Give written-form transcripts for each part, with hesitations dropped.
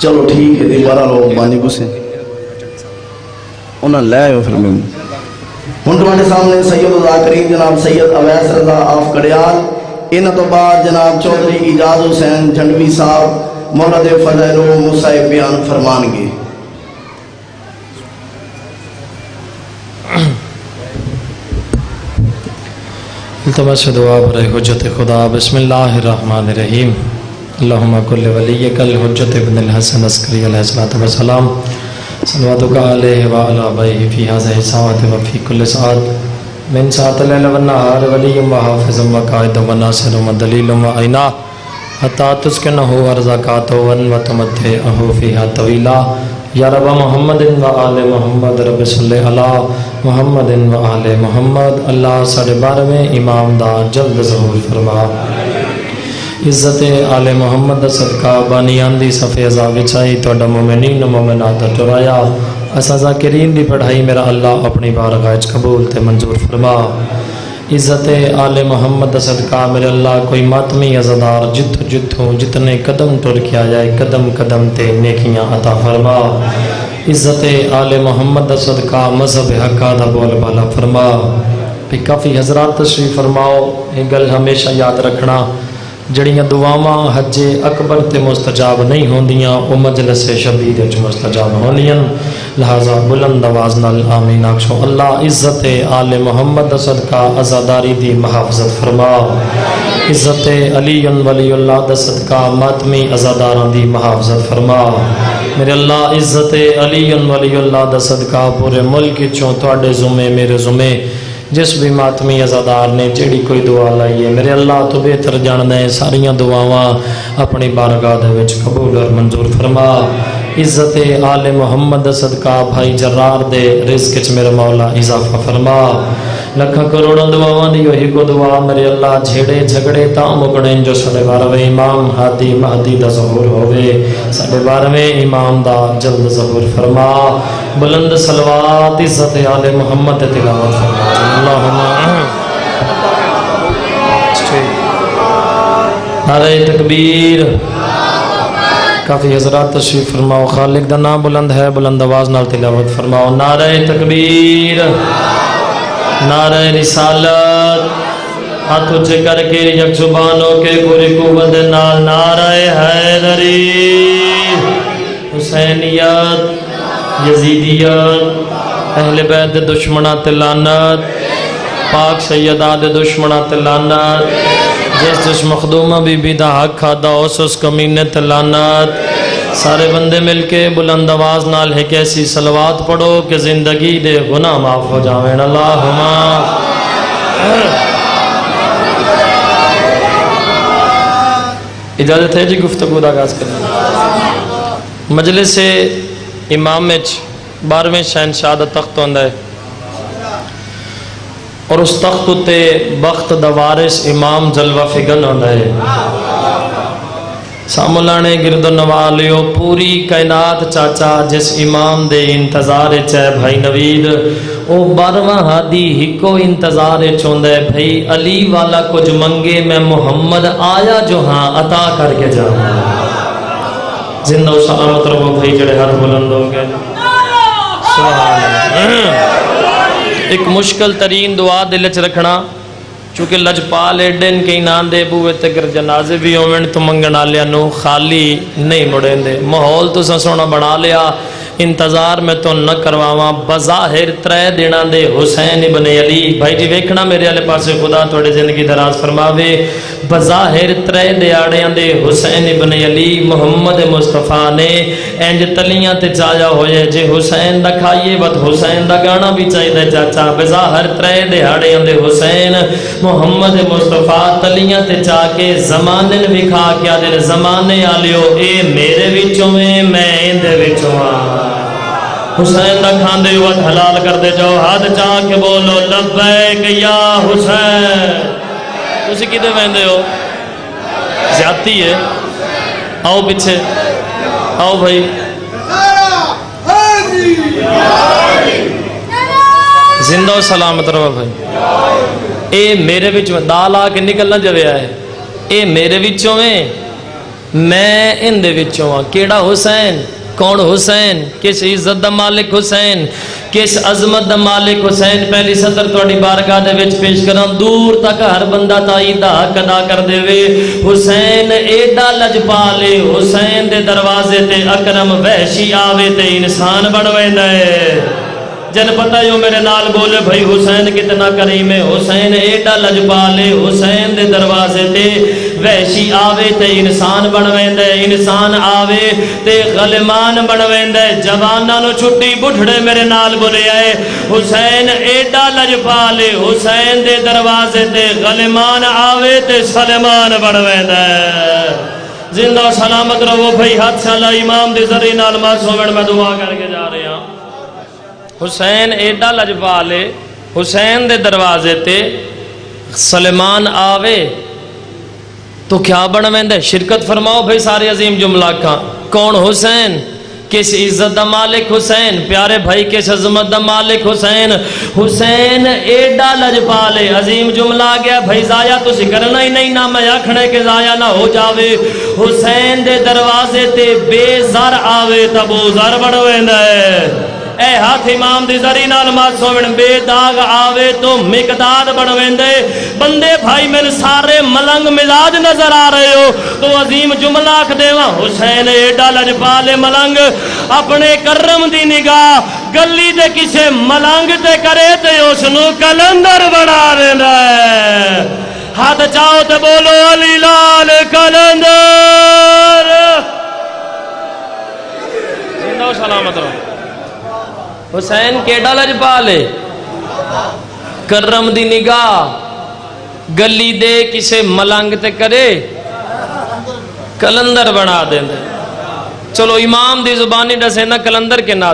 چلو ٹھیک ہے، دوبارہ لوگ بانی کو سے انہاں لے آئے پھر میں ہن تمہارے سامنے سید ذاکرین جناب سید اویس رضا آف کڑیال، ان تو بعد جناب چودھری اجاز حسین جھنڈوی صاحب مولد فضائل و مصائب بیان فرمان گے۔ التمس دعا برائے حجت خدا۔ بسم اللہ الرحمن الرحیم۔ اللہم کل ولیک الحجت ابن الحسن عسکری علیہ السلام صلواتک علیہ وعلی آبائہ فی هذه الساعة وفی کل ساعت من ساعت اللیل والنہار ولی و حافظ و قائد و ناصر و دلیل و عینا حتی تسکنہ ارزاقات و تمتعہ فیہا طویلا یا رب محمد و آل محمد رب صلی اللہ محمد و آل محمد۔ اللہ ساڑھے بارہ میں امام دا جلد ظہور فرما۔ عزت آل محمد صدقہ بانیان دی صفحہ عذاب چاہی توڑا مومنین و مومنات ٹرایا اسا ذاکرین دی پڑھائی میرا اللہ اپنی بارگاہ قبول تے منظور فرما۔ عزت آل محمد صدقہ میرے اللہ کوئی ماتمی عزدار جتوں جتنے قدم ٹر کے آیا قدم قدم تے نیکیاں عطا فرما۔ عزت آل محمد صدقہ مذہب حقہ دا بول بالا فرما۔ پھر کافی حضرات تشریف فرماؤ، یہ گل ہمیشہ یاد رکھنا جڑیاں دعاواں حج اکبر تے مستجاب نہیں ہوندیاں او مجلس شبیر وچ مستجاب ہوندیاں، لہذا بلند آواز نال آمین آکھو۔ اللہ عزت آل محمد صدقہ عزاداری دی محافظت فرما۔ عزت علی ولی اللہ دا صدقہ ماتمی عزاداراں دی محافظت فرما۔ میرے اللہ عزت علی ولی اللہ دا صدقہ پورے ملک چوں تواڈے ذمے میرے ذمے جس بھی ماتمی عزادار نے جیڑی کوئی دعا لائی ہے میرے اللہ تو بہتر جاننا ہے، ساریاں دعاواں اپنی بارگاہ دے وچ قبول اور منظور فرما۔ عزت آل محمد صدقہ بھائی جرار دے رزق وچ میرا مولا اضافہ فرما۔ لکھاں کروڑوں دعاواں دی وہی کو دعا میرے اللہ جھیڑے جھگڑے تا مکڑیں جو ساڑھے 12ویں امام ہادی مہدی دا ظہور ہوئے، ساڑھے 12ویں امام دا جلد ظہور فرما۔ بلند صلوات عزت آل محمد تلاوت فرما۔ اللہم نعرہ تکبیر۔ کافی حضرات تشریف فرماؤ، خالق دا نام بلند ہے، بلند آواز نال تلاوت فرماؤ۔ نعرہ تکبیر، نعرہ رسالت، ہاتھ اونچے کر کے یک زبانوں کے پوری قوت نال نعرہ حیدری، حسینیت، یزیدیت، اہل بیت دشمنات لعنت، پاک سیدات دشمنات لعنت، جس مخدومہ بی بی دا حق کھادا اس کمینے لعنت۔ سارے بندے مل کے بلند آواز نال ایک ایسی صلوات پڑھو کہ زندگی دے گناہ معاف ہو جاویں۔ اللہم اجازت ہے جی گفتگو دا آغاز کریں۔ مجلس امام وچ 12ویں شہنشاہ دا تخت ہوندا ہے اور اس تخت تے بخت دا وارث امام جلوہ فگن ہوندا ہے۔ سامولانے گرد و نوالیو پوری کائنات چاچا جس امام دے انتظار چاہے بھائی نوید او 12واں ہادی ہکو انتظار چوندے بھائی علی والا کچھ منگے میں محمد آیا جو ہاں عطا کر کے جاؤں۔ زندہ و سلامت رہو بھائی جڑے ہر بلند ہو گئے۔ سبحان اللہ۔ ایک مشکل ترین دعا دل چ رکھنا، چونکہ لجپال ایڈن کے نان دے بوئے تگر جنازے بھی ہوئن تو منگنا لیا نو خالی نہیں مڑیں دے۔ ماحول تو سونا بنا لیا، انتظار میں تو نہ کرواواں بظاہر 3 دینا دے حسین ابن علی۔ بھائی جی ویکھنا میرے والے پاسے خدا تھوڑے زندگی دراز فرماوے۔ بظاہر 3 دیاڑیاں دے حسین ابن علی محمد مصطفیٰ نے انج تلیاں تے چایا ہوئے جے حسین دا کھائیے بد حسین دا گانا بھی چاہیے چاچا۔ بظاہر 3 دیاڑیاں دے حسین محمد مصطفیٰ تلیاں تے چاہ کے زمانے نے بھی کھا کیا دے زمانے آلیو اے میرے وچوں میں اندے وچوں حسین دا کھاندے وقت حلال کر دے جاؤ، ہاتھ چاہ کے بولو لبیک یا حسین۔ تسی کدے ویندے ہو؟ زیادتی ہے، آؤ پیچھے آؤ بھائی۔ زندہ و سلامت رہو بھائی۔ اے میرے وچوں دال آ کے نکلنا جویا ہے، اے میرے وچوں میں میں ان دے وچوں ہاں. کیڑا حسین؟ کون حسین؟ کس عزت دا مالک حسین؟ کس عظمت دا مالک حسین؟ پہلی سطر تہاڈی بارگاہ دے وچ پیش کراں. دور تک ہر بندہ تائید دا حق ادا کر دے وے. حسین ایڈا لجپالے، حسین دے دروازے تے اکرم وحشی آوے تے انسان بن ویندا ہے. جن پتہ یو میرے نال بولے بھائی حسین کتنا کریم ہے. حسین ایڈا لجپالے، حسین دے دروازے تے وحشی آوے تے انسان بن ویندا ہے. انسان آوے تے غلمان بن ویندا ہے. جواناں نو چھٹی بڈھڑے میرے نال بولے آئے حسین ایڈا لجپالے، حسین دے دروازے تے غلمان آوے تے سلمان بن ویندا ہے. زندہ سلامت رہو بھائی. ہاتھ شالا امام دے ذریعے نال معصومن میں دعا کر کے جا رہے ہاں. حسین ایڈا لجپالے، حسین دے دروازے تے سلمان آوے تو کیا بن ویندا ہے؟ شرکت فرماؤ بھائی سارے عظیم جملہ کا. کون حسین؟ کس عزت دا مالک حسین؟ پیارے بھائی کس عظمت دا مالک حسین؟ حسین ایڈا لجپالے. عظیم جملہ آ گیا بھائی. ضائع تسی کرنا ہی نہیں نہ میں آکھنے کہ ضائع نہ ہو جاوے. حسین دے دروازے تے بے زر آوے تب وہ زر بن ویندا ہے. اے ہاتھ امام دی ذری نال معصومن بے داغ آوے تو مقداد بن ویندے. بندے بھائی میں سارے ملنگ مزاج نظر آ رہے ہو تو عظیم جملہ آکھ دیواں. حسین ایڈا لجپالے ملنگ اپنے کرم دی نگاہ گلی دے کسے ملنگ تے کرے تے اس نو کلندر بنا دیندا ہے. ہاتھ چاہو تے بولو علی لال کلندر. زندہ و سلامت رہو. حسین کیڑا لجپالے، کرم دی نگاہ گلی دے کسے ملنگ تے کرے کلندر بنا دیں. چلو امام دی زبانی دسے نا کلندر کے نہ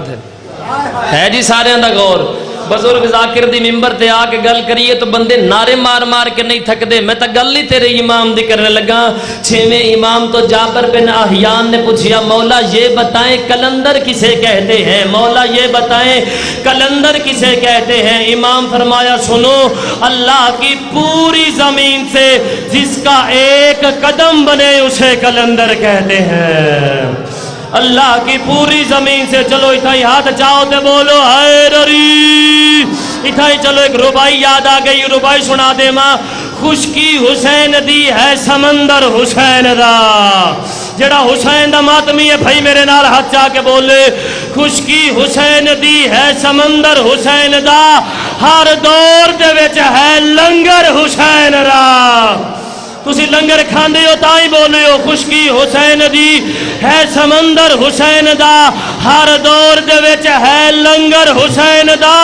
ہے جی سارے دا غور. بزرگ ذاکر دی ممبر تے آ کے گل کریے تو بندے نعرے مار مار کے نہیں تھک دے. میں تا گل ہی تیرے امام دی کرنے لگا. چھویں امام تو جابر بن احیان نے پوچھیا مولا یہ بتائیں کلندر کسے کہتے ہیں؟ مولا یہ بتائیں کلندر کسے کہتے ہیں؟ امام فرمایا سنو، اللہ کی پوری زمین سے جس کا ایک قدم بنے اسے کلندر کہتے ہیں. اللہ کی پوری زمین سے. چلو اتھائی ہاتھ چاہو تے بولو حیدری. اتھائی چلو ایک ربائی یاد آ گئی، ربائی سنا دے ماں. خشکی حسین دی ہے سمندر حسین دا. جڑا حسین دا ماتمی ہے بھائی میرے نال ہاتھ چاہ کے بولے خشکی حسین دی ہے سمندر حسین دا. ہر دور دے وچ ہے لنگر حسین دا. تسی لنگر کھاندے ہو تائی بولے ہو. خشکی حسین دی ہے سمندر حسین دا. ہر دور دے وچ ہے لنگر حسین دا.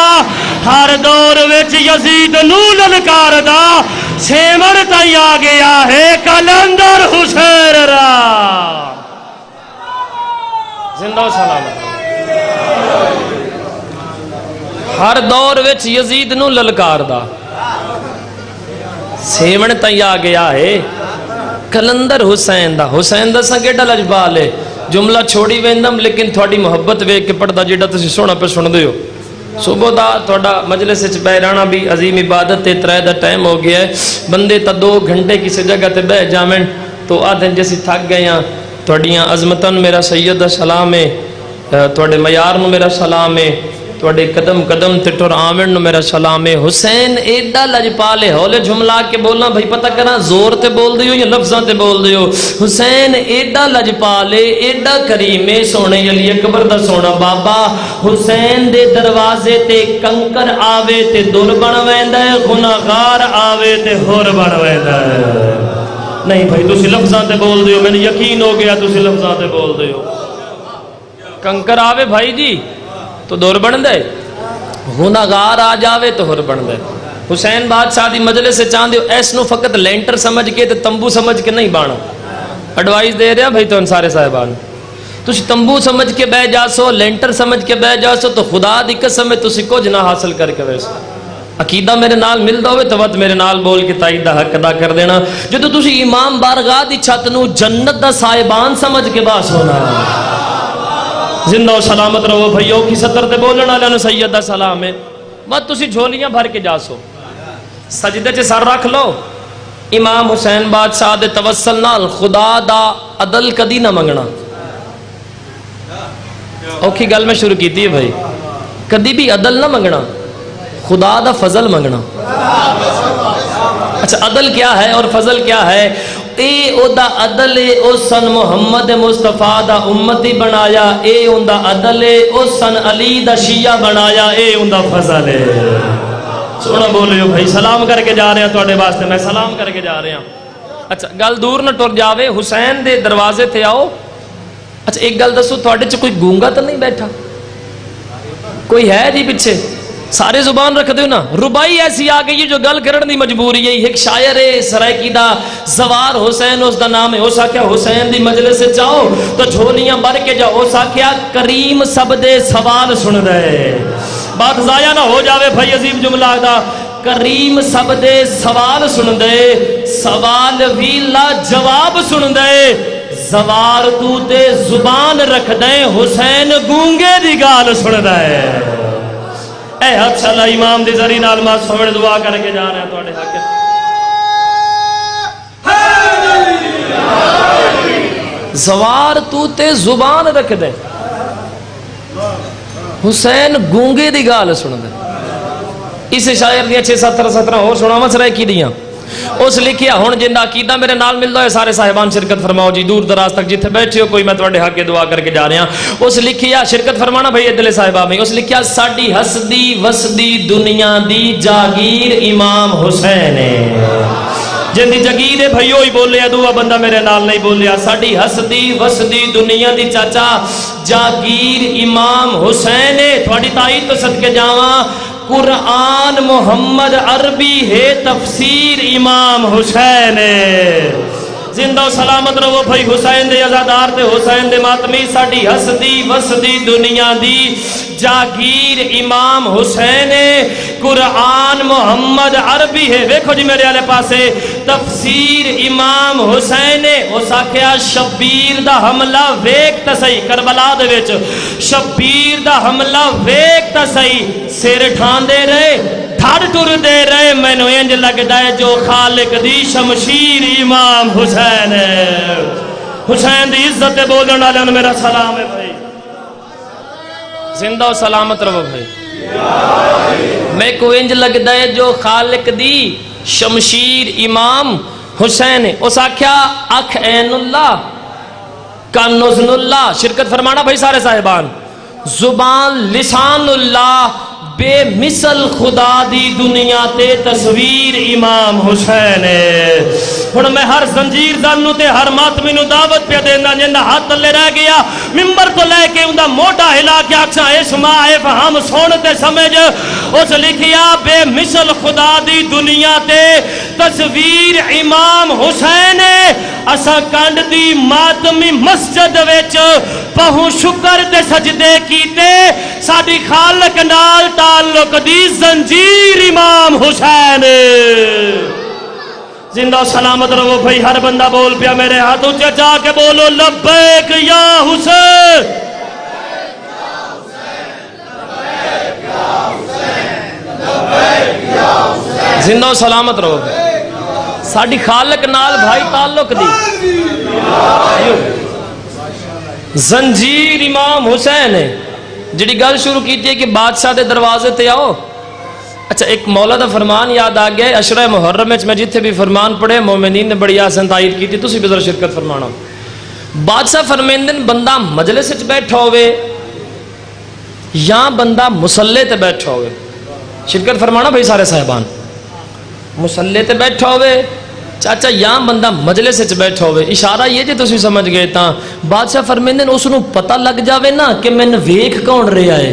ہر دور وچ یزید نو للکار دا. سیمر تائی آ گیا ہے کلندر حسین را. زندہ و سلامت. ہر دور وچ یزید نو للکار دا. سیون تئی آ گیا ہے کلندر حسین دا. حسین دا سنگیڈا لجپال ہے. جملہ چھوڑی ویندم لیکن تھوڑی محبت ویک کے پڑھدا جیڑا تسی سونا پہ سن دیو. صبح دا تھوڑا مجلس وچ بیرانا بھی عظیم عبادت تے ترے دا ٹائم ہو گیا ہے. بندے تا 2 گھنٹے کسی جگہ تے بہ جاویں تو آدھن جیسی تھک گئے ہیں. تھوڑیاں عظمتن میرا سید دا سلام ہے. تھوڑے معیار نو میرا سلام ہے. تھوڑے قدم قدم تے ٹر آمن نو میرا سلام ہے. حسین ایڈا لجپالے. ہولے جملہ کے بولنا بھائی پتہ کرنا زور تے بول دیو یا لفظاں تے بول دیو. حسین ایڈا لجپالے، ایڈا کریمے. سونے علی اکبر دا سونا بابا حسین دے دروازے تے کنکر آوے تے دور بن ویندا ہے. گناہگار آوے تے ہور بن ویندا ہے. نہیں بھائی تسی لفظاں تے بول دیو. میں نے یقین ہو گیا تسی لفظاں تے بول دیو. کنکر آوے بھائی جی تو دور بن دے. گناہگار آ جاوے تو ہور بن دے. حسین بادشاہ دی مجلس سے چاہندے ہو ایس نو فقط لینٹر سمجھ کے تے تمبو سمجھ کے نہیں بانا. ایڈوائز دے رہا بھائی تو ان سارے صاحبان. تسی تمبو سمجھ کے بہ جاسو، لینٹر سمجھ کے بہ جاسو تو خدا دی قسم ہے تسی کچھ نہ حاصل کر کے ویسو. عقیدہ میرے نال ملدا ہوئے تو وقت میرے نال بول کے تائید دا حق ادا کر دینا. جدو تسی امام بارگاہ دی چھت نو جنت دا صاحبان سمجھ کے باس ہونا. زندہ و سلامت رہو بھائیو. کی سطر تے بولن والے نو سید دا سلام ہے. مت تسی جھولیاں بھر کے جاسو. سجدے چ سر رکھ لو. امام حسین بادشاہ دے توسل نال خدا دا عدل کدی نہ منگنا. اوکھی گل میں شروع کی بھائی, کدی بھی عدل نہ منگنا, خدا دا فضل منگنا. اچھا عدل کیا ہے اور فضل کیا ہے؟ اے او دا عدل اے او سن محمد مصطفیٰ دا امتی بنایا, اے اون دا عدل اے او سن علی دا شیعہ بنایا, اے اون دا فضل ہے. سونا بولیو بھائی, سلام کر کے جا رہے ہیں تواڈے واسطے, میں سلام کر کے جا رہے ہیں. اچھا گل دور نہ ٹر جاوے, حسین دے دروازے تے آؤ. اچھا ایک گل دسو, تواڈے چ کوئی گونگا تو نہیں بیٹھا؟ کوئی ہے جی پیچھے؟ سارے زبان رکھ دیو نا. ربائی ایسی آ گئی جو گل کرن دی مجبوری ہے. ایک شاعر ہے سرائکی دا, زوار حسین اس دا نام ہے. ہو سکیا حسین دی مجلس سے جاؤ تو جھولیاں بھر کے جاؤ. ہو سکیا کریم سب دے سوال سن رہے. بات ضائع نہ ہو جاوے بھائی, عظیم جملہ دا. کریم سب دے سوال سن دے, سوال بھی لا جواب سن دے. زوار تو تے زبان رکھ دے, حسین گونگے دی گال سن دے. اے اچھا اللہ امام دی ذری نال ما سوڑ دعا کر کے جا رہے ہیں تواڈے حق. زوار تو تے زبان رکھ دے, حسین گونگے دی گال سن دے. اس شاعر دیا 6-17 اور سناواں سرائکی دیاں. اس لکھیا ہن جندا عقیدہ میرے نال ملدا ہے سارے صاحبان شرکت فرماؤ جی, دور دراز تک جتھے بیٹھے ہو کوئی, میں تواڈے حق دعا کر کے جا رہا ہوں. اس لکھیا شرکت فرمانا بھائی ادلے صاحبہ میں. اس لکھیا ساڈی ہسدی وسدی دنیا دی جاگیر امام حسین ہے. جن دی جاگیر ہے بھائی وہی بولیا, دوسرا بندہ میرے نال نہیں بولیا. ساڈی ہسدی وسدی دنیا دی چاچا جاگیر امام حسین ہے. تھوڑی تائید تو صدقے جاواں, قرآن محمد عربی ہے, تفسیر امام حسین ہے. زندہ و سلامت رہو بھائی حسین دے عزادار تے حسین دے ماتمی. ساڈی ہسدی وسدی دنیا دی جاگیر امام حسین ہے, قرآن محمد عربی ہے. ویکھو جی میرے والے پاسے, تفسیر امام حسین ہے. اس آکھیا شبیر دا حملہ ویکھ تے صحیح, کربلا دے وچ شبیر دا حملہ ویکھ تے صحیح. سر ٹھاندے رہے, دھڑ ٹر دے رہے, مینوں انج لگدا ہے جو خالق دی شمشیر امام حسین ہے. حسین دی عزت دے بولن والے میرا سلام ہے بھائی. زندہ و سلامت رہو بھائی. میں کو انج لگدا ہے جو خالق دی شمشیر امام حسین ہے. اس آکھیا اکھ عین اللہ کان نزن اللہ. شرکت فرمانا بھائی سارے صاحبان. زبان لسان اللہ, بے مثل خدا دی دنیا تے تصویر امام حسین ہے. ہن میں ہر زنجیر دانو تے ہر ماتمی نو دعوت پہ دینا, جنہ ہاتھ تلے رہ گیا ممبر تو لے کے اوندا موٹا ہلا کے آکھاں اسمع افہم سن تے سمجھ. اس لکھیا بے مثل خدا دی دنیا تے تصویر امام حسین ہے. اسا کنڈ دی ماتمی مسجد وچ پہو شکر تے سجدے کیتے, ساڈی خالق نال تعلق دی زنجیر امام حسین. زندہ و سلامت رہو بھائی. ہر بندہ بول پیا میرے ہاتھ اونچے جا کے بولو لبیک یا حسین. زندہ و سلامت رہو بھائی. ساڈی خالق نال بھائی تعلق دی زنجیر امام حسین ہے. جڑی گل شروع کیتی ہے کہ بادشاہ دے دروازے تے آؤ. اچھا ایک مولا دا فرمان یاد آ گیا, عشرہ محرم میں جتھے بھی فرمان پڑھے مومنین نے بڑی آسان تائید کی تھی, تسی بھی ذرا شرکت فرمانا. بادشاہ فرمیندن بندہ مجلس وچ بیٹھا ہوئے یا بندہ مصلی تے بیٹھا ہوئے. شرکت فرمانا بھائی سارے صاحبان. مصلی تے بیٹھا ہوئے چاچا یا بندہ مجلس وچ بیٹھا ہوئے. اشارہ یہ جے تسی سمجھ گئے تاں بادشاہ فرمیندن اس نو پتہ لگ جاوے نا کہ میں ویکھ کون رہا ہے.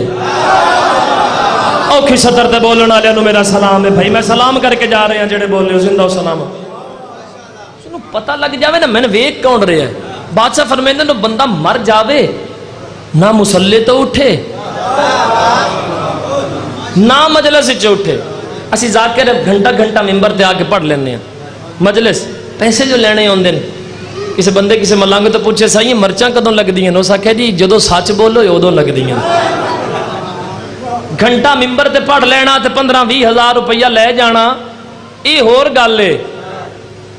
اوکھی صدر تے بولن والے نو میرا سلام ہے بھائی. میں سلام کر کے جا رہے ہیں جڑے بول رہے ہو. زندہ و سلام. اس نو پتہ لگ جاوے نا میں ویکھ کون رہا ہے. بادشاہ فرمیندن نو بندہ مر جاوے نہ مصلی تو اٹھے نہ مجلس وچ اٹھے. اسی ذاکر گھنٹہ ممبر تے آ کے پڑھ لینے ہیں. مجلس پیسے جو لینے ہوندے نے, کسی بندے کسی ملنگ تو پوچھے سائیں مرچاں کدوں لگ دیاں؟ اس آکھیا جی جدوں سچ بولو ادوں لگ دیاں. گھنٹہ ممبر تے پڑھ لینا تے 15-20 ہزار روپیہ لے جانا یہ ہور گل ہے.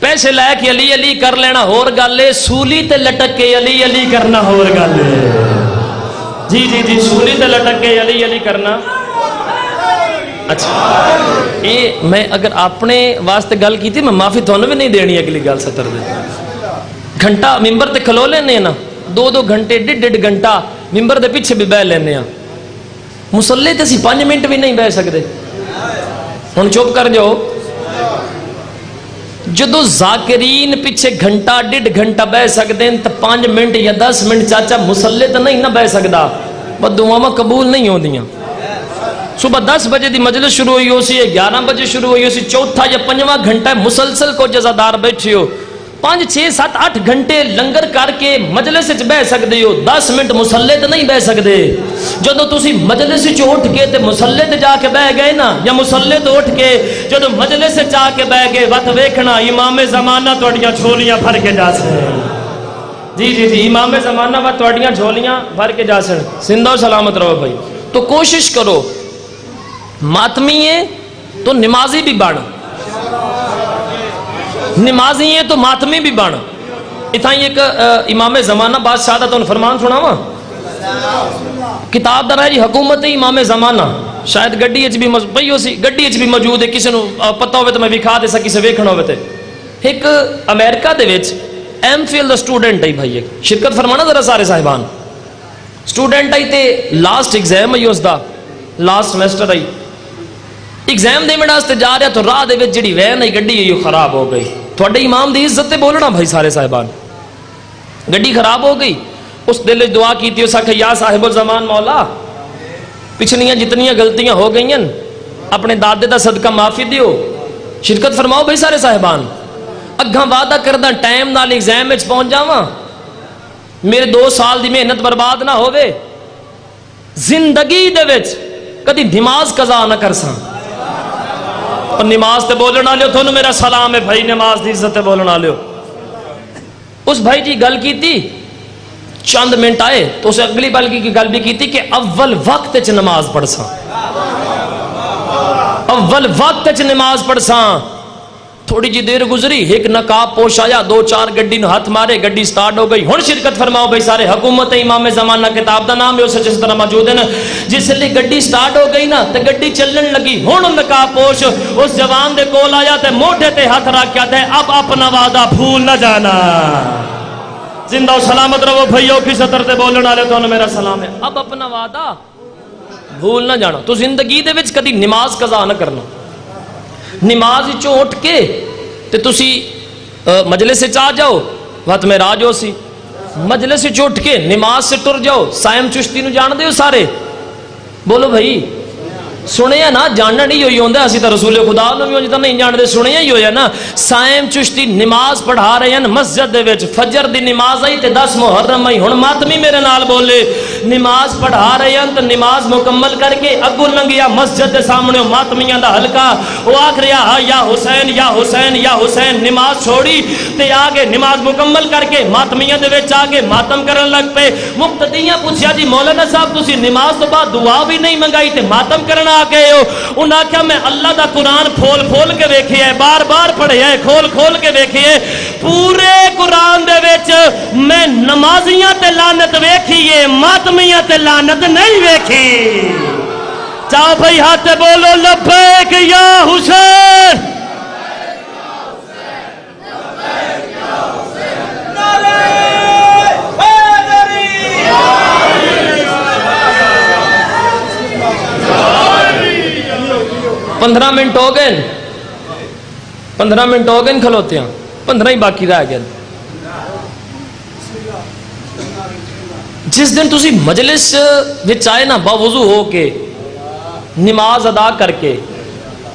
پیسے لے کے علی علی کر لینا ہور گل ہے، سولی تے لٹک کے علی علی کرنا ہور گل ہے۔ جی جی جی، سولی تے لٹک کے علی علی کرنا۔ اچھا یہ میں اگر اپنے واسطے گل کی تھی، میں معافی تھوڑا بھی نہیں دینی اگلی گل ستر دے۔ گھنٹہ ممبر تے کھلو لینے نا، 2 گھنٹے 1.5 گھنٹہ ممبر دے پیچھے بھی بہ لینے ہیں، مسلے تے اسی 5 منٹ بھی نہیں بہ سکتے۔ ہن چپ کر جاؤ، جدو ذاکرین پیچھے گھنٹہ 1.5 گھنٹہ بہ سکتے ہیں تو 5 منٹ یا 10 منٹ چاچا مسلے تو نہیں نہ بہ سکتا، بس دعاواں قبول نہیں ہوندیاں۔ صبح 10 بجے دی مجلس شروع ہوئی ہو سی، 11 بجے شروع ہوئی ہو سی، چوتھا یا 5واں گھنٹہ مسلسل کو جزادار بیٹھے ہو، 5 6 7 8 گھنٹے لنگر کر کے مجلس وچ بہ سکتے ہو، 10 منٹ مسلے تے نہیں بہ سکتے۔ جدو تسی مجلس وچ اٹھ کے تے مسلے تے جا کے بہ گئے نا، یا مسلے تو اٹھ کے جدو مجلس وچ جا کے بہ گئے، وقت ویکھنا امام زمانہ تہاڈیاں جھولیاں بھر کے جا سن۔ جی جی جی، امام زمانہ وا تہاڈیاں جھولیاں بھر کے جا سن۔ زندہ و سلامت رہو بھائی۔ تو کوشش کرو، ماتمی ہے تو نمازی بھی بن، نمازی ہے تو ماتمی بھی بن۔ اتھائی ایک امام زمانہ بادشاہ دا تو فرمان سنا وا، کتاب دا ہے جی حکومت امام زمانہ، شاید گڈی اچ بھی پئی ہو سی، گڈی اچ بھی موجود ہے، کسی نو پتہ ہوئے تو میں وکھا دے سکی سے ویکھنا ہوئے تے۔ ایک امریکہ دے وچ ایم فل دا سٹوڈنٹ ہے بھائی، ایک شرکت فرمانا ذرا سارے صاحبان، سٹوڈنٹ ہے تے لاسٹ ایگزام ہے اس دا، لاسٹ سیمسٹر ہے، ایگزام دے واسطے جا رہا تو راہ دے وچ جڑی وین ہے گڈی ہے خراب ہو گئی۔ تھوڑے امام دی عزت تے بولنا بھائی سارے صاحبان، گڈی خراب ہو گئی، اس دل دعا کی تھی، اس آکھے یا صاحب الزمان مولا، پچھلیاں جتنیاں غلطیاں ہو گئی ہیں اپنے دادے دا صدقہ معافی دیو۔ شرکت فرماؤ بھائی سارے صاحبان، اگاں وعدہ کردہ ٹائم نال ایگزام وچ پہنچ جاواں، میرے 2 سال دی محنت برباد نہ ہوے، زندگی دے وچ کدی نماز قضا نہ کرساں۔ اور نماز تے بولنا لیو، تھونوں میرا سلام ہے بھائی، نماز دی عزت تے بولنا لیو۔ اس بھائی جی گل کی تھی، چند منٹ آئے تو اسے اگلی بلکہ کی گل بھی کی تھی کہ اول وقت چ نماز پڑھ ساں، اول وقت چ نماز پڑھ ساں۔ تھوڑی جی دیر گزری، ایک نقاب پوش آیا، 2 4 گڈی نو ہاتھ مارے، گڈی سٹارٹ ہو گئی۔ ہن شرکت فرماؤ بھائی سارے، حکومت امام زمانہ کتاب دا نام ہے، اس جس طرح موجود ہے نا، جس لیے گڈی سٹارٹ ہو گئی نا تے گڈی چلن لگی، ہن نقاب پوش اس جوان دے کول آیا تے موڈے تے ہاتھ رکھیا تے اب اپنا وعدہ بھول نہ جانا۔ زندہ و سلامت رہو بھائیو، کی سطر تے بولن والے تو میرا سلام ہے، اب اپنا وعدہ بھول نہ جانا۔ تو زندگی دے وچ کدی نماز قضا نہ کرنا، نماز چوں اٹھ کے تے تسی مجلس سے آ جاؤ، وقت میں راج ہو سی، مجلس سے اٹھ کے نماز سے ٹر جاؤ۔ سائم چشتی نو جان دے ہو سارے؟ بولو بھائی، سنے نا، جاننا نہیں ہوئی ہوندہ، اسی تا رسول خدا نو بھی ہوندہ نہیں جان دے، سنے ہی ہویا نا۔ سائم چشتی نماز پڑھا رہے ہیں مسجد دے وچ، فجر دی نماز آئی تے 10 محرم آئی، ہن ماتمی میرے نال بولے، نماز پڑھا رہے ہیں تو نماز مکمل کر کے اگو لنگیا مسجد دے سامنے ماتمیاں دا حلقہ، وہ آکھ رہا یا حسین یا حسین یا حسین، نماز چھوڑی تے آگے نماز مکمل کر کے ماتمیاں دے وچ آگے ماتم کرن لگ پے۔ مقتدیاں پوچھیا جی مولانا صاحب تسی نماز تو بعد دعا بھی نہیں منگائی تے ماتم کرنا آ گئے ہو؟ انہاں کہا میں اللہ دا قرآن کھول کھول کے ویکھیا ہے، بار بار پڑھیا ہے، کھول کھول کے ویکھیا ہے، پورے قرآن دے وچ میں نمازیاں تے لعنت ویکھی ہے، ماتمیاں تے لعنت نہیں ویکھی۔ چاہو بھائی ہاتھ بولو لبیک یا حسین، 15 منٹ ہو گئے، 15 منٹ ہو گئے کھلوتے ہیں، 15 ہی باقی رہ گئے۔ جس دن تسی مجلس وچ آئے نا باوضو ہو کے نماز ادا کر کے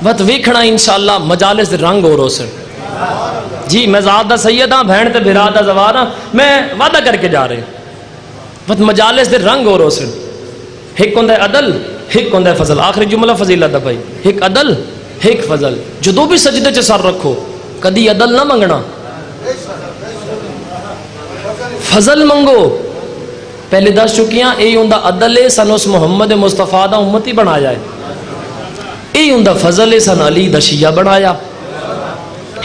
وقت ویکھنا انشاءاللہ مجالس رنگ ہو رو سن۔ جی میں ذات دا سید ہاں، بہن تے بھرا دا زوار ہاں، میں وعدہ کر کے جا رہے وقت مجالس دے رنگ ہو رو سن۔ ایک ہوندہ عدل، ایک ہوندہ فضل، آخری جملہ فضیلت دا بھائی، ایک عدل ایک فضل۔ جدو بھی سجدے چ سر رکھو کدی عدل نہ منگنا، فضل منگو۔ پہلے دس چکیاں، اے ہوندہ عدل ہے سن اس محمد مصطفیٰ دا امتی بنا جائے، اے ہوندہ فضل ہے سن علی دا شیعہ بنایا،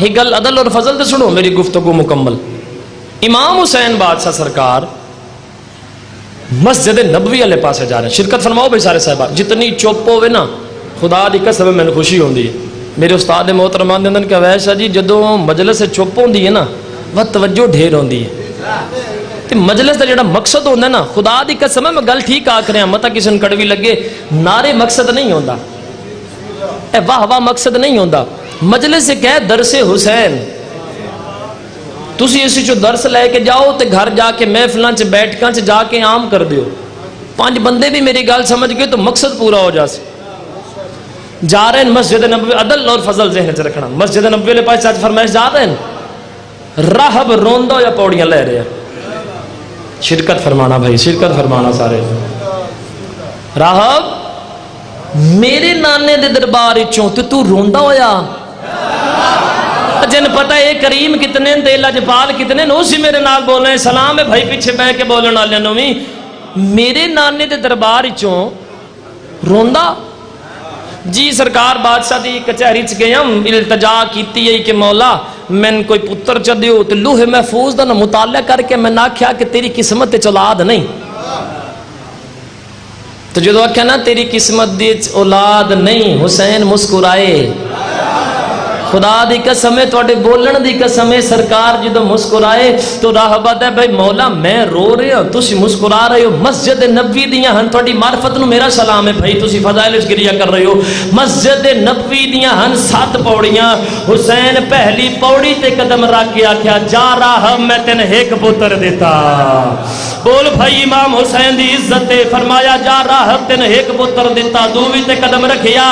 ایک گل عدل اور فضل تے سنو میری گفتگو مکمل. امام حسین بادشاہ سرکار مسجد نبوی والے پاسے جا رہے ہیں. شرکت فرماؤ بھائی سارے صاحب. جتنی چپ ہوئے نا خدا دی قسم میں خوشی ہوندی ہے. میرے استاد محترم آندے ہیں کہ اویس جی جدوں مجلس سے چپ ہوندی ہے نا وہ توجہ ڈھیر ہوندی ہے. تے مجلس دا جڑا مقصد ہوندا نا خدا دی قسم میں گل ٹھیک آکھ رہا متا کسی نوں کڑوی لگے نعرے مقصد نہیں ہوندا اے واہ واہ مقصد نہیں ہوندا. مجلس ایک ہے درس حسین. تسی اسی چو درس لے کے جاؤ تے گھر جا کے محفلاں چ بیٹھکاں چ جا کے عام کر دیو. 5 بندے بھی میری گل سمجھ گئے تو مقصد پورا ہو جا سے. جا رہے ہیں مسجد نبوی. عدل اور فضل ذہن چ رکھنا. مسجد نبوی والے پاس آج فرمائش جا رہے ہیں راہب روندا یا پوڑیاں لے رہے ہیں. شرکت فرمانا بھائی شرکت فرمانا سارے. راہب میرے نانے دے دربار چوں تو روندا ہویا جن پتہ ہے کریم کتنے دے لجپال کتنے نو سی میرے نال بولنے. سلام ہے بھائی پیچھے بہ کے بولن والے نو بھی. میرے نانے دے دربار چوں روندا. جی سرکار بادشاہ دی کچہری چ گئے ہم التجا کیتی ہے کہ مولا میں کوئی پتر چ دیو تے لوح محفوظ دا مطالعہ کر کے میں آکھیا کہ تیری قسمت تے اولاد نہیں. تو جدو آکھیا نا تیری قسمت دی اولاد نہیں حسین مسکرائے. خدا دی قسم ہے تواڈے بولن دی قسم ہے سرکار جدو مسکرائے تو راہب ہے بھائی مولا میں رو رہا ہوں تسی مسکرا رہے ہو. مسجد نبوی دیاں ہن تواڈی معرفت نو میرا سلام ہے بھائی تسی فضائل وچ گریا کر رہے ہو. مسجد نبوی دیاں ہن 7 پوڑیاں. حسین پہلی پوڑی تے قدم رکھ کے آکھیا جا راہب میں تینوں ایک پتر دیتا. بول بھائی امام حسین دی عزت تے. فرمایا جا راہب تینوں ایک پتر دیتا. دوویں تے قدم رکھیا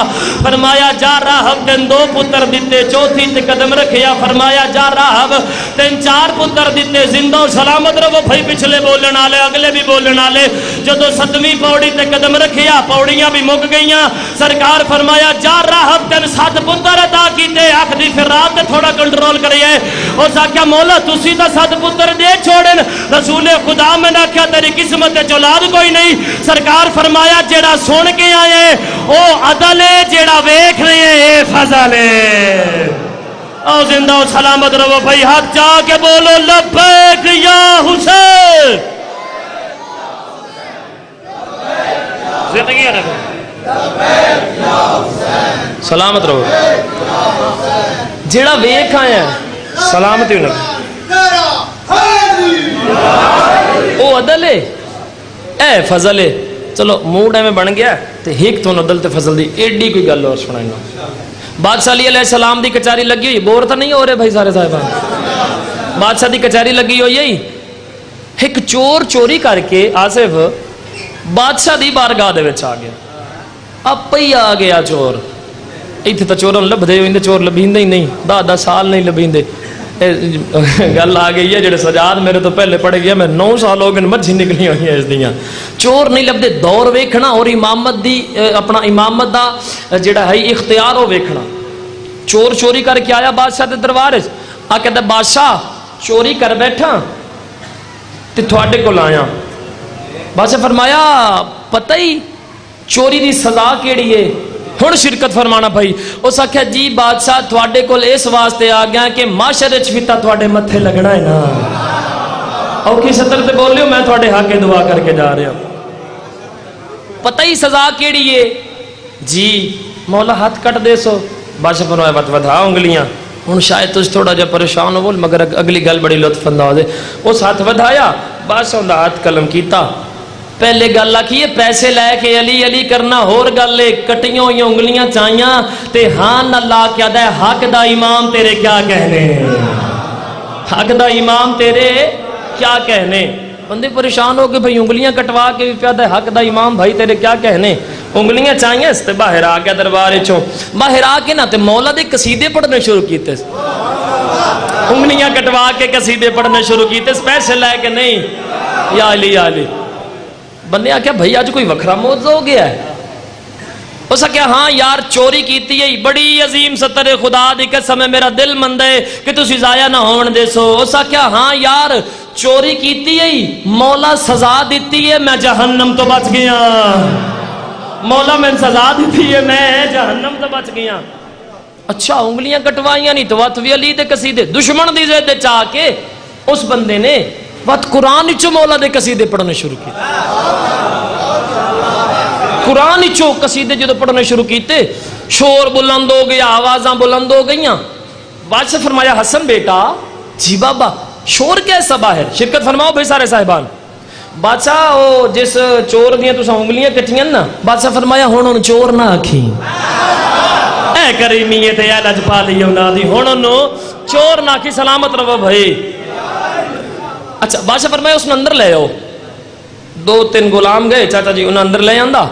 فرمایا جا راہب تینوں 2 پتر دیتے. چوتھی تے قدم رکھیا فرمایا جا راہب تین 4 پتر دیتے. زندہ و سلامت رہو بھائی پچھلے بولن والے اگلے بھی بولن والے. جدو 7ویں پوڑی تے قدم رکھیا پوڑیاں بھی مک گئیاں. سرکار فرمایا جا راہب تین 7 پتر عطا کیتے. آخری پھر رات تے تھوڑا کنٹرول کریے. اس آکھیا مولا تسی تا 7 پتر دے چھوڑن. رسول خدا میں نے آکھیا تیری قسمت تے اولاد کوئی نہیں. سرکار فرمایا جیڑا سن کے آئے او عدل ہے جیڑا ویکھ رہے ہیں اے فضل ہے. او زندہ و سلامت رہو بھائی ہاتھ جا کے بولو لبیک یا حسین. زندگی رکھو سلامت رہو. جیڑا ویکھ آیا سلامتی نہ او عدل ہے اے فضل ہے. چلو موڈ میں بن گیا تے ایک تو عدل تے فضل دی ایڈی کوئی گل اور سنائیں. بادشاہ علی علیہ السلام دی کچہری لگی ہوئی. بور تو نہیں ہو رہے بھائی سارے صاحبان. بادشاہ دی کچہری لگی ہوئی. ایک چور چوری کر کے آصف بادشاہ دی بارگاہ دے وچ آ گیا. آپ ہی آ گیا چور. ایتھے تو چوروں لبھدے ہوئے چور لبھیندے ہی نہیں. 10 سال نہیں لبھیندے. گل آ گئی ہے جڑے سجاد میرے تو پہلے پڑھ گیا میں 9 سال ہو گئے مجھی نکلی ہوئی ہیں اس دیاں. چور نہیں لبدے. دور ویکھنا اور امامت دی اپنا امامت دا جڑا ہے اختیار ہو ویکھنا. چور چوری کر کے آیا بادشاہ دے دربار وچ. آ کہدا بادشاہ چوری کر بیٹھا تے تھوڑے کول آیا. بادشاہ فرمایا پتہ ہی چوری دی سزا کیڑی ہے. ہن شرکت فرمانا بھائی. اس آکھیا جی بادشاہ تھوڑے کول اس واسطے آ گیا کہ معاشرے وچ بھی تھوڑے متھے لگنا ہے نا. اوکھی سطر تے بول لیو میں تھوڑے حق دعا کر کے جا رہا ہوں. پتہ ہی سزا کیڑی ہے جی مولا ہاتھ کٹ دے سو. بادشاہ فرمایا وت ودھا انگلیاں. ہن شاید تجھ تھوڑا جا پریشان ہو مگر اگلی گل بڑی لطف انداز ہے. اس ہاتھ ودھایا بادشاہ دا ہاتھ قلم کیتا. پہلے گل آکھیے پیسے لے کے علی علی کرنا ہور گل ہے. کٹیاں ہوئی انگلیاں چاہیاں تے ہاں نہ لا کے آدھا ہے حق دا امام تیرے کیا کہنے. حق دا امام تیرے کیا کہنے. بندے پریشان ہو کے بھائی انگلیاں کٹوا کے بھی پیادہ ہے حق دا امام بھائی تیرے کیا کہنے. انگلیاں چاہیے اس تے باہر آ گیا دربار چوں. باہر آ کے نہ تے مولا دے قصیدے پڑھنے شروع کیتے. انگلیاں کٹوا کے قصیدے پڑھنے شروع کیتے. پیسے لے کے نہیں یا علی یا علی. بندے آکھیا بھائی آج کوئی وکھرا موضوع ہو گیا ہے. اس آکھیا ہاں یار چوری کیتی ہے بڑی عظیم ستر خدا دی قسم ہے میرا دل مند ہے کہ تسی ضائع نہ ہون دے سو. اس آکھیا ہاں یار چوری کیتی ہے مولا سزا دیتی ہے میں جہنم تو بچ گیا. مولا میں سزا دیتی ہے میں جہنم تو بچ گیا. اچھا انگلیاں کٹوائیاں نہیں تو وت بھی علی دے قصیدے دشمن دی ضد چاہ کے اس بندے نے وت قرآن وچوں مولا دے قصیدے پڑھنے شروع کیتے قرآن وچوں قصیدے جدوں پڑھنے شروع کیتے شور بلند ہو گیا آوازاں بلند ہو گئیاں بادشاہ فرمایا حسن بیٹا جی بابا شور کیسا باہر شرکت فرماؤ بھائی سارے صاحبان بادشاہ او جس چور دیاں تساں انگلیاں کٹیاں نا بادشاہ فرمایا ہن چور نہ آکھی اے کریمیت یا لجپالی اولادی ہن چور نہ آکھی سلامت رہو بھائی اچھا بادشاہ فرمایا اس نے اندر لے آؤ 2-3 غلام گئے چاچا جی انہیں اندر لے آندا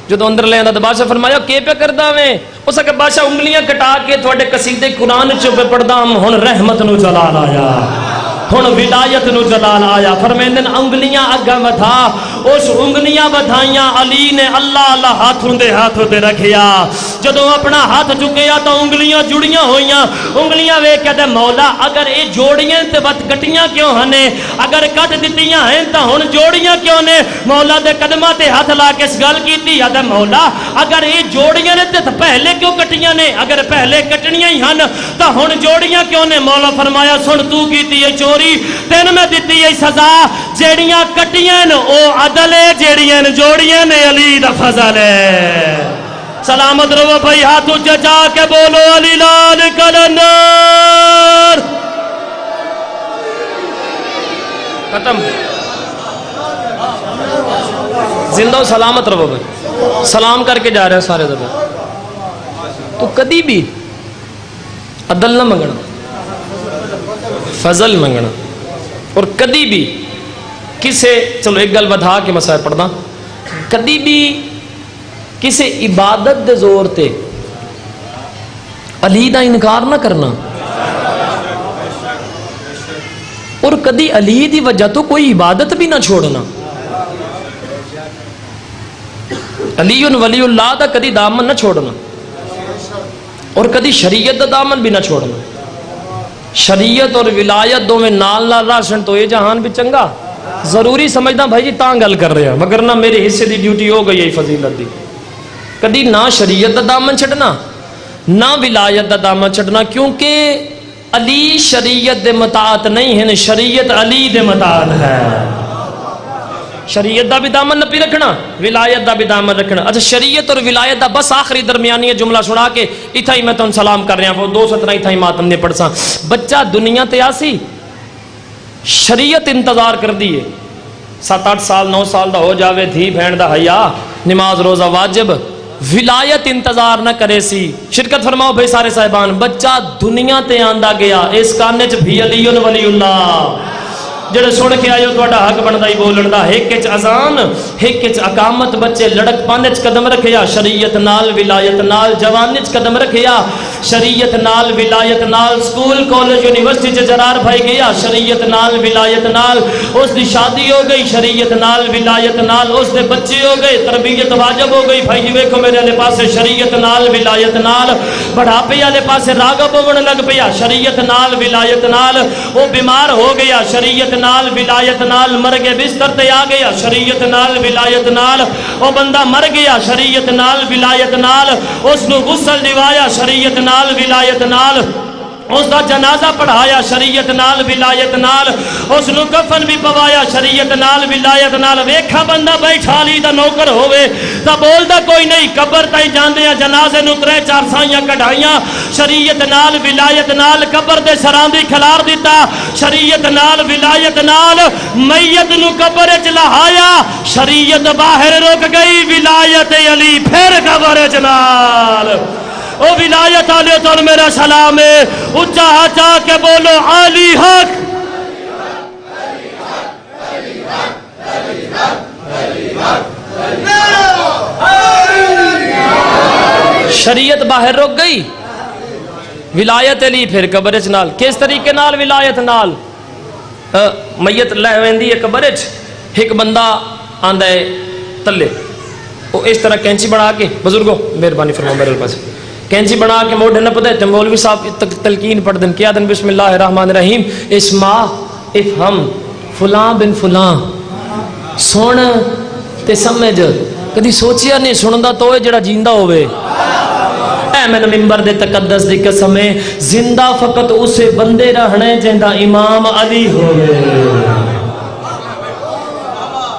جدو اندر لے آندا تو بادشاہ فرمایا کی پہ کردا میں اس کہ بادشاہ انگلیاں کٹا کے تھوڑے قصیدے قرآن چ پہ پڑھدا ہن رحمت نو جلال آیا ہن ولایت نو جلال آیا فرمیندن انگلیاں اگاں ودھا اس انگلیاں ودھائیاں علی نے اللہ اللہ ہاتھوں دے ہاتھوں تے رکھیا جدو اپنا ہاتھ چکیا تو انگلیاں جڑیاں ہوئیاں انگلیاں ویکھ کے مولا اگر اے جوڑیاں تے وت کٹیاں کیوں ہنے اگر کٹ دتیاں ہیں تے ہن جوڑیاں کیوں نے مولا دے قدماں تے ہاتھ لا کے اس گل کیتی یا تے مولا اگر اے جوڑیاں نے تے پہلے کیوں کٹیاں نے اگر پہلے کٹنیاں ہی ہن تے ہن جوڑیاں کیوں نے مولا فرمایا سن تو کیتی اے چوری تین میں دتی اے سزا جیڑیاں کٹیاں نے او عدل ہے جیڑیاں جوڑیاں نے علی دا فضل ہے سلامت رہو بھائی ہاتھ اونچا جا کے بولو علی لال کلندر ختم زندہ و سلامت رہو بھائی سلام کر کے جا رہے ہیں سارے دفعہ تو کدی بھی عدل نہ منگنا فضل منگنا اور کدی بھی کسے چلو ایک گل بدھا کے مسائل پڑھنا کدی بھی کسے عبادت دے زور تے علی دا انکار نہ کرنا اور کدی علی دی وجہ تو کوئی عبادت بھی نہ چھوڑنا علی ولی اللہ دا کدی دامن نہ چھوڑنا اور کدی شریعت دا دامن بھی نہ چھوڑنا شریعت اور ولایت دو میں نال نال راشن تو یہ جہان بھی چنگا ضروری سمجھنا بھائی جی تاں گل کر رہے ہیں مگر نہ میرے حصے دی ڈیوٹی ہو گئی ہے فضیلت دی کدی نہ شریعت دا دامن چھڑنا نہ ولایت دا دامن چھڑنا کیونکہ علی شریعت دے مطاعت نہیں ہے شریعت علی دے مطاعت ہے شریعت دا بھی دامن نہ پی رکھنا ولایت دا بھی دامن رکھنا اچھا شریعت اور ولایت دا بس آخری درمیانی جملہ سنا کے اتھا ہی میں تم سلام کر رہے ہیں وہ 2-17 اتھا ہی ماتم نے پڑھ سا بچہ دنیا تے آسی شریعت انتظار کر دیئے 7-8 سال 9 سال دا ہو جاوے دھی بھین دا حیا نماز روزہ واجب ولایت انتظار نہ کرے سی شرکت فرماؤ بھائی سارے صاحبان بچہ دنیا تے آندہ گیا اس کانے چ بھی علی ولی اللہ جڑے سن کے آئے تو حق بنتا ہی بولن دا ایک چ اذان ایک چ اقامت بچے لڑک پانے چ قدم رکھیا شریعت نال ولایت نال جوانی چ قدم رکھیا شریعت نال ولایت نال سکول کالج یونیورسٹی چ جرار بھائی گیا شریعت نال ولایت نال اس دی شادی ہو گئی شریعت نال ولایت نال اس دے بچے ہو گئے تربیت واجب ہو گئی بھائی ویکھو میرے والے پاسے شریعت نال ولایت نال بڑھاپے والے پاسے راغب ہون لگ پیا شریعت نال ولایت نال وہ بیمار ہو گیا شریعت نال ولایت نال مر گئے بستر تے آ گیا شریعت نال ولایت نال او بندہ مر گیا شریعت نال ولایت نال اس نو غسل دیوایا شریعت نال ولایت نال اس دا جنازہ پڑھایا شریعت نال ولایت نال اس نو کفن بھی پوایا شریعت نال ولایت نال ویکھا بندہ بیٹھا لی دا نوکر ہوئے تا بول دا کوئی نہیں قبر تائی جاندیاں جنازے نو 3-4 سائیاں کڑھائیاں شریعت نال ولایت نال قبر دے سراندی کھلار دیتا شریعت نال ولایت نال میت نو قبر چلایا شریعت باہر رک گئی ولایت علی پھر قبر چنال او ولایت آلے تو میرا سلام ہے اچھا ہچا کے بولو علی حق شریعت باہر رک گئی ولایت علی پھر قبرچ نال کس طریقے نال ولایت نال میت لے ویندی ہے قبرچ ایک بندہ آندہ ہے تلے وہ اس طرح کینچی بڑھا کے بزرگوں مہربانی فرماؤ میرے پاس کینچی بنا کے موڑے نہ پتے مولوی صاحب تلقین پڑھ دن کیا دن بسم اللہ الرحمن الرحیم اسما افہم فلاں بن فلاں سن تے سمجھ کدی سوچیا نہیں سندا تو جڑا جیندا ہوئے اے میں ممبر دے تقدس دی قسم ہے زندہ فقط اسے بندے رہنے جہندا امام علی ہوئے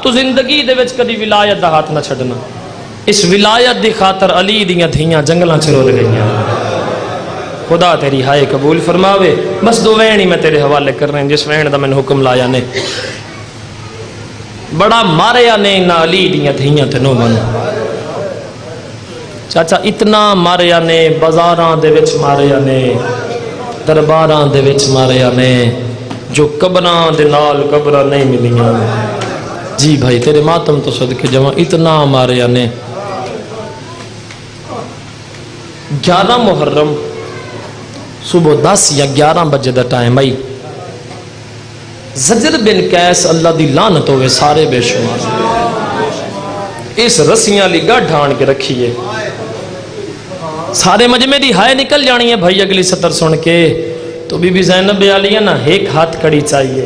تو زندگی دے وچ کدی ولایت دا ہاتھ نہ چھڈنا اس ولایت دی خاطر علی دیاں دھیاں جنگلاں چ رول گئیاں خدا تیری ہائے قبول فرماوے بس دو وین ہی میں تیرے حوالے کر رہے ہیں جس وین دا میں نے حکم لایا نے بڑا ماریا نے نہ علی دیاں دھیاں تے نو من چاچا اتنا ماریا نے بازاراں دے وچ ماریا نے درباراں دے وچ ماریا نے جو قبراں دے نال قبراں نہیں ملیاں جی بھائی تیرے ماتم تو صدقے جمع اتنا ماریا نے 11 محرم صبح 10 یا 11 بجے دا ٹائم آئی زجر بن قیس اللہ دی لعنت ہوئے سارے بے شمار اس رسیاں لی گاہ ڈھان کے رکھیے سارے مجمع دی ہائے نکل جانی ہے بھائی اگلی سطر سن کے تو بی بی زینب علیہ نا ایک ہاتھ کڑی چاہیے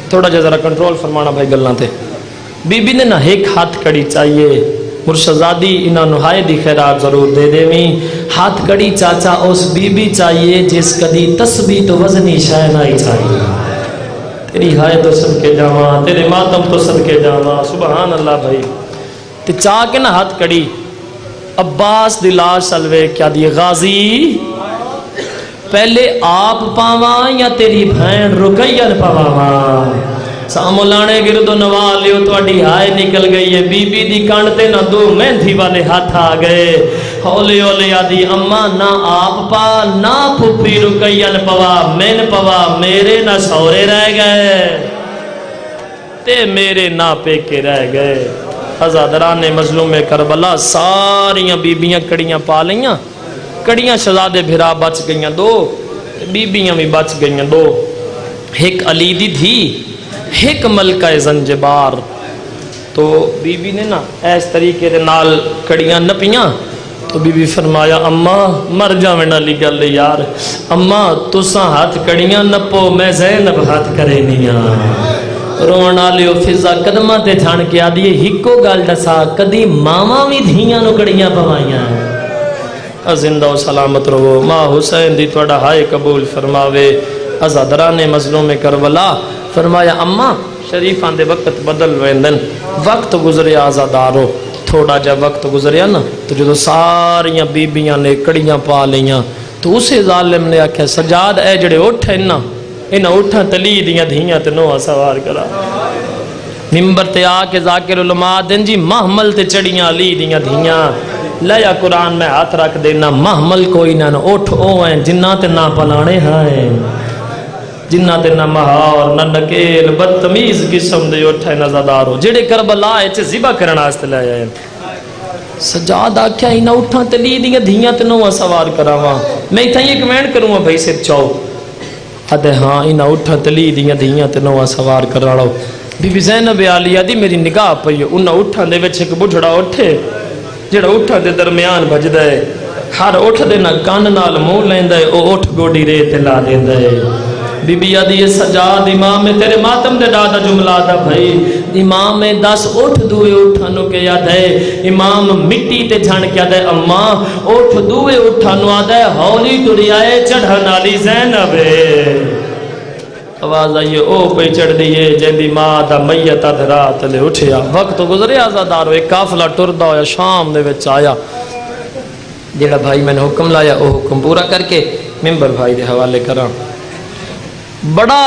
تھوڑا جا ذرا کنٹرول فرمانا بھائی گلنا تھے بی بی نے نا ایک ہاتھ کڑی چاہیے مرشزادی انہاں نہائے دی خیرات ضرور دے دے میں ہاتھ کڑی چاچا اس بی بی چاہیے جس کدی تسبیح تو وزنی شاہ نہ چاہیے تیری ہائے تو صدقے جاواں تیرے ماتم تو صدقے جاواں سبحان اللہ بھائی تے چاہ کے نا ہاتھ کڑی عباس دی لاش سلوے کیا دی غازی پہلے آپ پاواں یا تیری بہن رقیہ پاواں سامو لانے گردو نوال لیو تو اڈی ہائے نکل گئی ہے بی بی دی کانٹے نہ دو مہندی والے ہاتھ آ گئے ہولے ہولے آدھی اماں نہ آپ پا نہ پھپھی رقیہ پوا مین پوا میرے نہ سورے رہ گئے تے میرے نہ پیکے رہ گئے ازادران مظلوم کربلا ساریاں بیبیاں کڑیاں پا لیاں کڑیاں شہزادے بھرا بچ گئیاں دو بیبیاں بھی بچ گئیاں دو ایک علی دی دھی ایک ملکہ زنجبار تو بی بی نے نا اس طریقے دے نال کڑیاں نپیاں تو بی بی فرمایا اماں مر جاویں والی گل یار اماں تساں ہاتھ کڑیاں نپو میں زینب ہاتھ کرے نیاں رون والیو فضا قدماں تے جھان کے آدھی ہکو گل دسا کدی ماواں وی دھیاں نو کڑیاں پوائیاں زندہ و سلامت رہو ماں حسین دی تواڈا ہائے قبول فرماوے ازادران مظلوم کربلا فرمایا اماں شریفان دے وقت بدل ویندن وقت گزرے آزادارو تھوڑا جا وقت گزریا نا تو جو ساریاں بیبیاں نے کڑیاں پا لیاں تو اسے ظالم نے آکھیا سجاد اے جڑے اٹھیں نا انہاں اٹھاں تلی دیاں دھیاں تے نوہاں سوار کرا ممبر تے آ کے ذاکر علماء دن جی محمل تے چڑیاں علی دیاں دھیاں لیا قرآن میں ہاتھ رکھ دینا محمل کوئی نہ اٹھ او ہیں جنہ تے نہ پلانے ہیں جنہ تے نہ مہار نہ نکیل بدتمیز قسم دے اٹھے نزادارو جڑے کربلا اچ ذبح کرنا واسطے لے آئے سجاد آکھیا انہاں اٹھاں تے لی دیاں دھیاں تے نو سوار کراواں میں ایتھے ایک کمنٹ کروں گا بھائی سر چاؤ آدھے ہاں انہاں اٹھاں تے لی دیاں دھیاں تے نو سوار کراڑو بی بی زینب عالیہ دی میری نگاہ پئی انہاں اٹھاں دے وچ ایک بڈھڑا اٹھے جڑا اٹھاں دے درمیان بجدا ہے ہر اٹھ دے نہ کان نال منہ لیندا ہے او اٹھ گوڈی رے تے لا دیندا ہے بی بی آدھی یہ سجاد امام میں تیرے ماتم دے دادا جملہ دا بھائی امام میں 10 اٹھ دوئے اٹھانو کے یاد ہے امام مٹی تے جھان کے یاد ہے اماں اٹھ دوئے اٹھانو یاد ہے ہولی ٹری آئے چڑھن والی زینب آواز آئیے او پہ چڑھ دیئے جیندی ماں دا میت ادھرات لے اٹھیا وقت گزرے آزادارو ایک قافلہ ٹردا ہویا شام دے وچ آیا جیڑا بھائی میں نے حکم لایا او حکم پورا کر کے ممبر بھائی دے حوالے کراں بڑا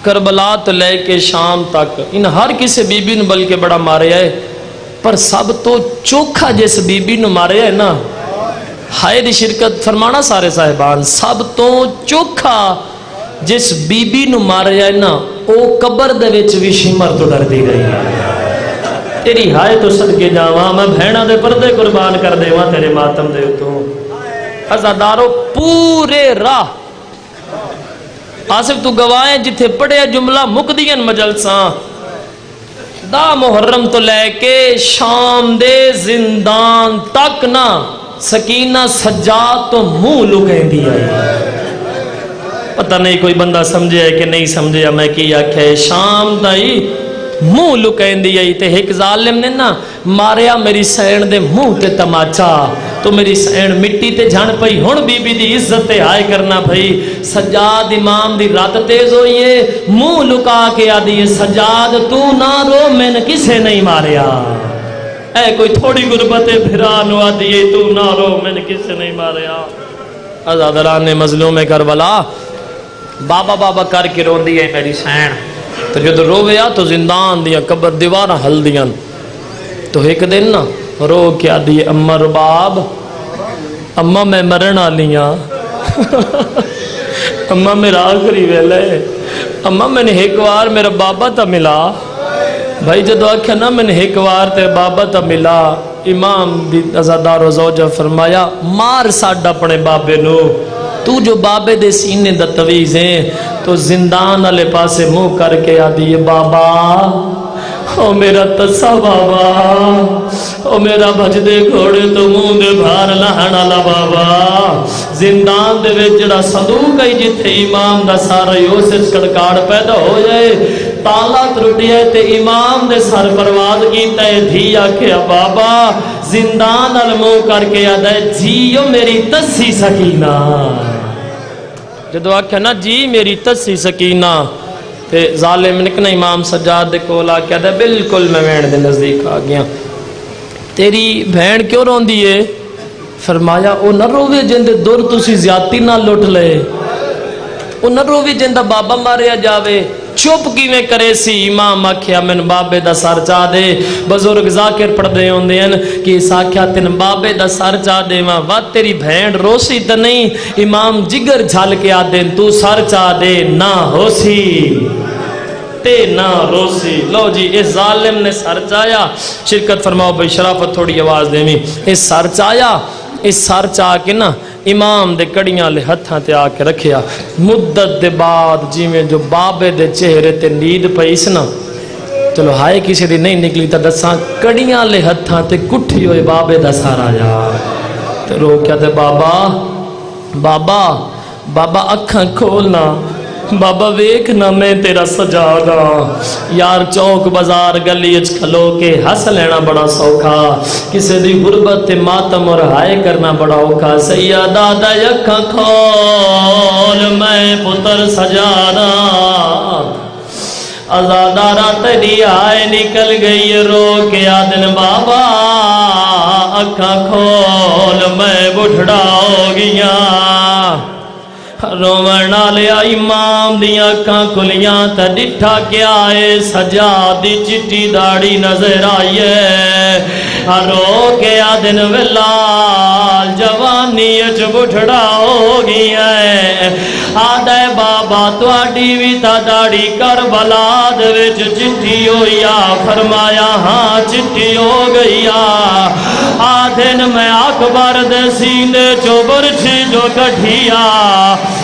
کربلا تو لے کے شام تک ان ہر کسی بی بی نو بلکہ بڑا مارے ہے پر سب تو چوکھا جس بی بی نو مارے ہے نا ہائے دی شرکت فرمانا سارے صاحبان سب تو چوکھا جس بی بی نو مارے ہے نا او قبر دے وچ بھی شمر تو ڈر دی گئی تیری ہائے تو صدقے جاواں میں بہنا دے پردے قربان کر دے وہاں تیرے ماتم دے تو عزادارو پورے راہ آصف تو گواہیں جتھے پڑھے جملہ مقدین مجلساں دا محرم تو لے کے شام دے زندان تک نہ سکینہ سجاد تو منہ لکیں دیا پتہ نہیں کوئی بندہ سمجھے ہے کہ نہیں سمجھے میں کی آکھے شام دائی منہ لکیں دیا تے ایک ظالم نے نا ماریا میری سین دے منہ تے تماچا تو میری سین مٹی تے جھن پئی ہن بی بی دی عزت تے ہائے کرنا پئی سجاد امام دی رات تیز ہوئیے منہ لکا کے آدھی سجاد تو نہ رو میں نے کسے نہیں ماریا اے کوئی تھوڑی غربت پھرا نو آدھی تو نہ رو میں نے کسے نہیں ماریا ازادران نے مظلوم کربلا بابا بابا کر کے رو دی ہے میری سین تو جب رویا تو زندان دیا قبر دیوارہ ہل دیا تو ایک دن نا رو کیا دیئے اماں رباب اماں میں مرنا لیا اماں میرا آخری ویلے اماں میں نے ایک وار میرا بابا تا ملا بھائی جدو آکھا نا میں نے ایک وار تے بابا تا ملا امام دی ازادار و زوجہ فرمایا مار ساڑھا پڑے بابے نو تو جو بابے دے سینے دا تویز ہیں تو زندان علی پاسے منہ کر کے آدھی بابا او میرا تسا بابا او میرا بھجدے گھوڑے تو منہ دے بھار لہنا لا بابا زندان دے وچ جڑا صندوق ہے جتھے امام دا سارا یوسف کڑکاڑ پیدا ہو جائے تالا ترٹی ہے تے امام دے سر پرواز کیتا ہے دھی آکھیا بابا زندان علمو کر کے آدھا ہے جیو میری تسی سکینہ جدو آکھیا نا جی میری تسی سکینہ تے ظالم نکنا امام سجاد دے کولا کیا دے بالکل میں وین دے نزدیک آ گیا تیری بہن کیوں رون دیئے فرمایا او نہ رووے جن دے دور تسی زیادتی نہ لٹ لے او نہ رووے جن دا بابا ماریا جاوے چپ کی میں کرے سی امام آکھیا من بابے دا سر چاہ دے بزرگ ذاکر پڑھ دے ہوں دین کہ اس آکھیا تین بابے دا سر چاہ دے ماں وات تیری بھینڈ روسی تا نہیں امام جگر جھال کے آدین تو سر چاہ دے نہ ہوسی تے نہ روسی لو جی اس ظالم نے سر چاہیا شرکت فرماؤ بھئی شرافت تھوڑی آواز دے میں اس سر چاہیا اس سر چاہ کے نا امام دے کڑیاں لے ہتھاں تے آ کے رکھیا مدت دے بعد جی میں جو بابے دے چہرے تے نید پیس نا چلو ہائے کسی دی نہیں نکلی تا دساں کڑیاں لے ہتھاں تے کٹھی ہوئے بابے دا سارا جا تے رو کیا تے بابا بابا بابا اکھاں کھولنا بابا ویکھنا میں تیرا سجادہ یار چوک بازار گلی اچ کھلو کے ہس لینا بڑا سوکھا کسی دی غربت تے ماتم اور ہائے کرنا بڑا اوکھا سیدہ دا یکھا کھول میں پتر سجادہ ازادارہ تیری آئے نکل گئی رو کے آدن بابا اکھا کھول میں بڑھڑا ہو گیا رومنا لیا امام دیا کھاں کھلیاں تا ڈٹھا کیا ہے سجادی چٹی داڑی نظر آئیے رو کے آدن ولال جوانی اچ بٹھڑا ہو گیا ہے آدھے بابا تواڈی بھی تا داڑی کربلا دے وچ چٹھی ہویا فرمایا ہاں چٹھی ہو گیا آدھن میں اکبر دے سینے چو برچھی جو کٹھیا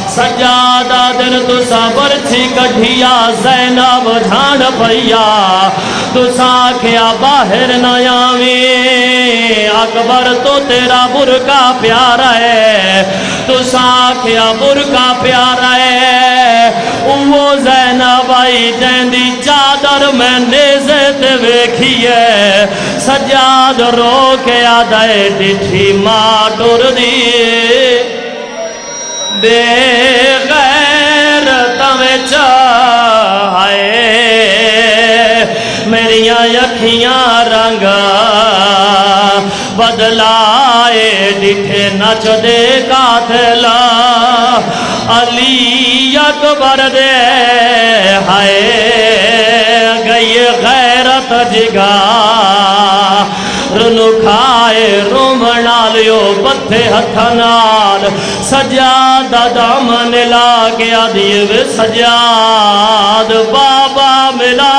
سجادہ دن تو صبر تھی کٹھیا زینب جھان پیا تو ساکھیا باہر نیامی اکبر تو تیرا برکا پیارا ہے تو ساکھیا برکا پیارا ہے وہ زینب آئی جیندی چادر میں نیزے تے ویکھی ہے سجاد رو کے آدھائے ڈٹھی ماں ٹور دی بے غیرت میں چاہے میریاں یکھیاں رنگا بدلائے ڈٹھے نچ دے قاتلا علی اکبر دے ہائے گئی غیرت جگا رنو کھائے رومنا لیو بتھے ہتھنال سجاد دامن لا کے آدھیے سجاد بابا ملا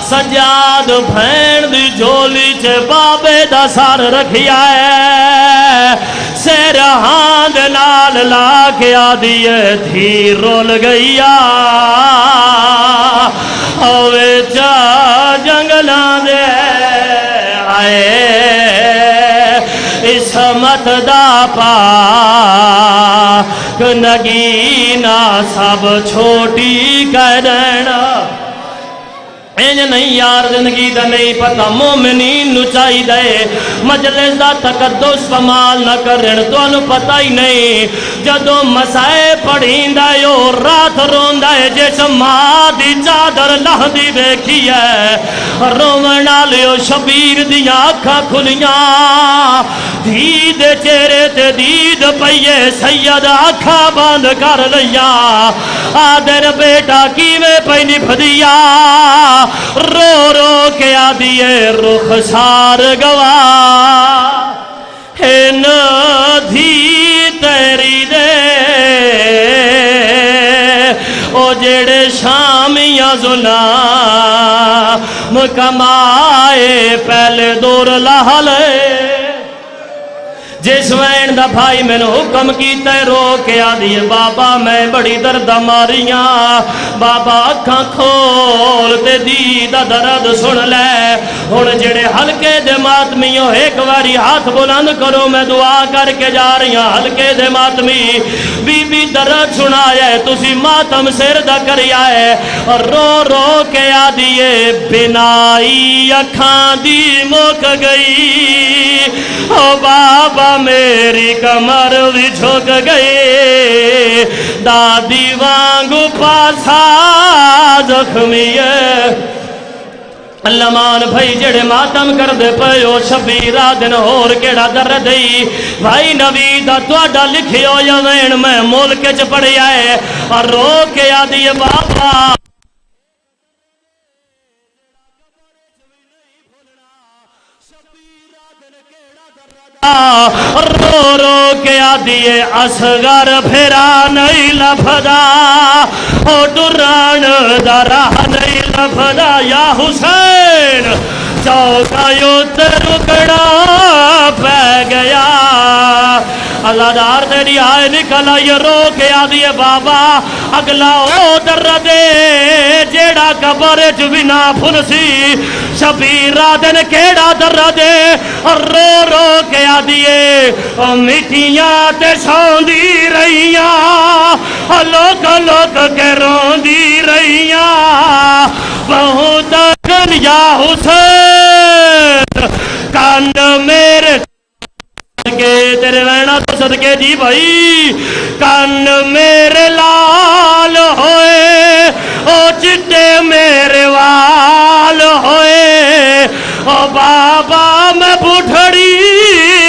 سجاد بھین دی جھولی چے بابے دا سار رکھیا ہے سیرہاں دے نال لا کے آدھیے دھی رول گئیا ہوئے جا جنگلان دے آئے اسمت دا پاک نگینا سب چھوٹی کہنا انج نہیں یار زندگی دا نہیں پتہ مومنین نو چاہی دے مجلس دا تقدس کمال نہ کرن تانوں پتہ ہی نہیں جدو مسائے پڑھیندا یو رات روندا ہے جس ماں دی چادر لہدی ویکھی ہے روون والیو شبیر دیاں اکھاں کھلیاں دید چہرے تے دید پئیے سید اکھاں بند کر لیا آدر بیٹا کیویں پئی نبھدیا رو رو کے آدیے رخسار گواہ دھی تیری دے او جڑے شامیاں ظلام کمائے پہلے دور لہلے جس وین دا بھائی میں نے حکم کیتا ہے رو کے آدھی بابا میں بڑی درد ماریاں بابا اکھاں کھول تے دیدہ درد سن لے ہن جڑے ہلکے دے ماتمیوں ایک واری ہاتھ بلند کرو میں دعا کر کے جا رہی ہوں ہلکے دے ماتمی بی بی درد سنایا ہے تسی ماتم سر دا کریا ہے اور رو رو کے آدھی بنائی اکھاں دی مک گئی او بابا میری کمر بھی جھک گئی دادی وانگو پاسا زخمی ہے اللہ مان بھائی جڑے ماتم کر دے پیو شبیرہ دن اور کیڑا در دئی بھائی نویدہ توڑا لکھیو یوین میں ملک چ پڑیا ہے اور رو کے آدھی بابا رو رو کے آدھیے اصغر پھرا نہیں لفدا او ڈران درہ نہیں لفدا یا حسین چوکا یوں تے رکڑا پہ گیا اللہ دار تیری آئے نکلا یہ رو کے آدھیے بابا اگلا او در دے جیڑا قبر چوینا پھنسی شبیرہ دن کیڑا در دے اور رو رو کے آدھیے مٹیاں تے سوندی رہیاں لوک لوک کے روندی رہیاں بہت کن یا حسین کان میرے صدقے تیرے وینا تو صدقے جی بھائی کان میرے لا